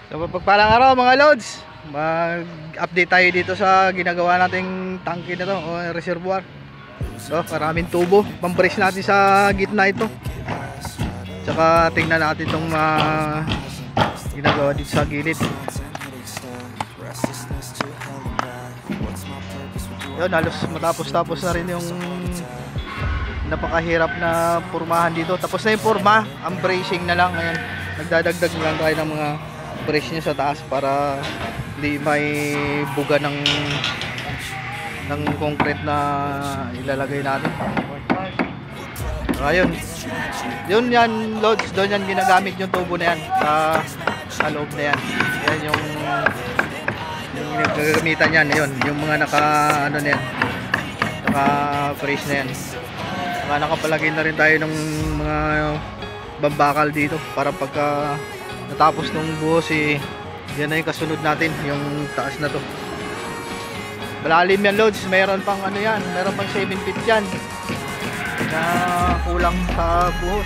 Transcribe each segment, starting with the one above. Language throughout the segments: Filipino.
So pagpalang araw mga lods, mag-update tayo dito sa ginagawa nating tangke na to o reservoir. So maraming tubo, pambrace natin sa gitna ito. Tsaka tingnan natin itong ginagawa dito sa gilid. Yun, halos matapos na rin yung napakahirap na pormahan dito. Tapos na yung porma, ang bracing na lang. Ayan, nagdadagdag lang tayo ng mga brace niya sa taas para hindi may buga ng concrete na ilalagay natin. Ayun, yun yan loads, doon yan ginagamit yung tubo na yan sa loob na yan. Yan yung gagamitan yan, yun, yung mga naka ano na yan, naka brace na yan. Nakapalagay na rin tayo ng mga bambakal dito para pagka natapos nung buhos yan na yung kasunod natin, yung taas na to. Malalim yan loads, mayroon pang ano yan, mayroon pang 7 feet yan na kulang sa buhos.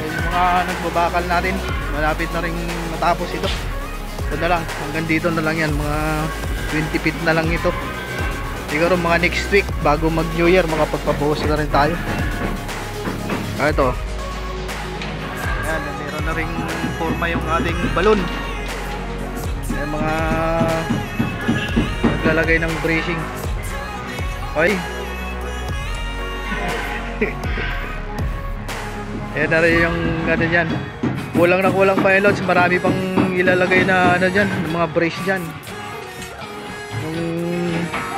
Yung mga nagbabakal natin, malapit na rin matapos ito. Ito na lang, hanggang dito na lang yan, mga 20 feet na lang ito. Siguro mga next week bago mag New Year, mga pagpabuhos na rin tayo. Ito, ayan, meron na rin forma yung ating balon. Yung mga naglalagay ng bracing. Okay. Ayan na rin yung ano dyan. Kulang na kulang pa yung loads. Marami pang ilalagay na ano dyan, mga brace dyan.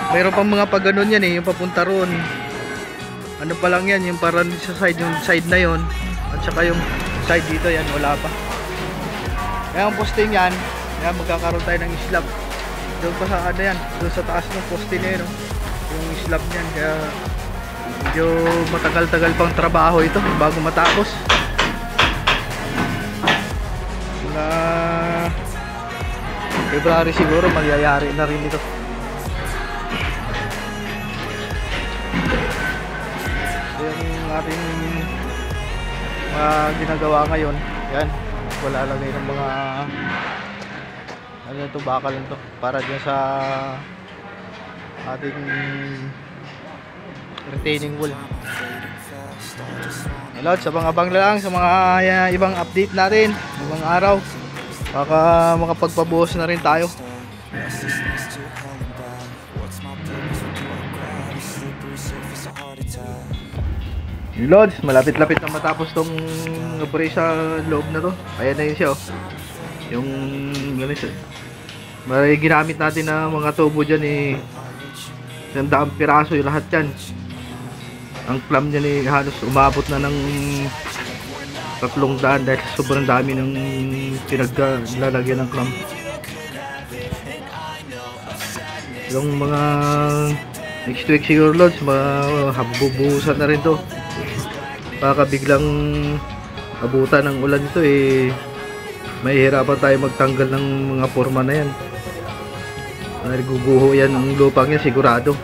Mayroon pang mga pagganon yan yung papunta roon. Ano pa lang yan, yung parang sa side, yung side na yon. At saka yung side dito yan, wala pa. Kaya ang posting yan, yan magkakaroon tayo ng slab. Doon pa sa ano yan, doon sa taas ng poste na yun, yung slab niyan. Kaya medyo matagal-tagal pang trabaho ito bago matapos. Na February siguro magyayari na rin ito. Yung ating ginagawa ngayon, yan, wala lagay ng mga ano ito, bakal ito para dyan sa ating retaining wall. Hello, abang-abang lang sa mga ibang update natin ibang araw, baka makapagpabuhos na rin tayo. Yung loads, malapit-lapit na matapos tong brace sa loob na to. Ayan na yun siya, oh. Yung may ginamit natin na mga tubo dyan 100 piraso yung lahat yan. Ang clamp dyan halos umabot na ng 300 dahil sobrang dami ng pinaglalagyan ng clamp. Yung mga next week siguro loads, mahabubuhusan na rin to. Baka biglang abutan ng ulan ito mahihirapan tayo magtanggal ng mga forma na yan. Guguho yan ang lupang yan sigurado.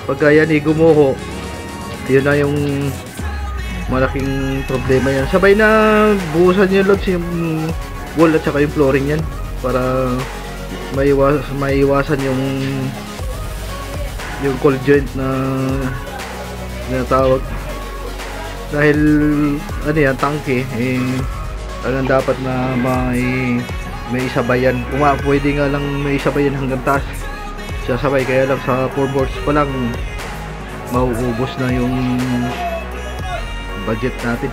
Pagka yan gumuho, yun na yung malaking problema yan. Sabay na buhusan yung loads, yung wall at saka yung flooring yan para maiwasan yung cold joint na tinatawag. Dahil ano yan, tangke talagang dapat na may isabayan. Kung pwede nga lang may isabayan hanggang taas, sasabay. Kaya lang sa 4 boards pa lang mauubos na yung budget natin.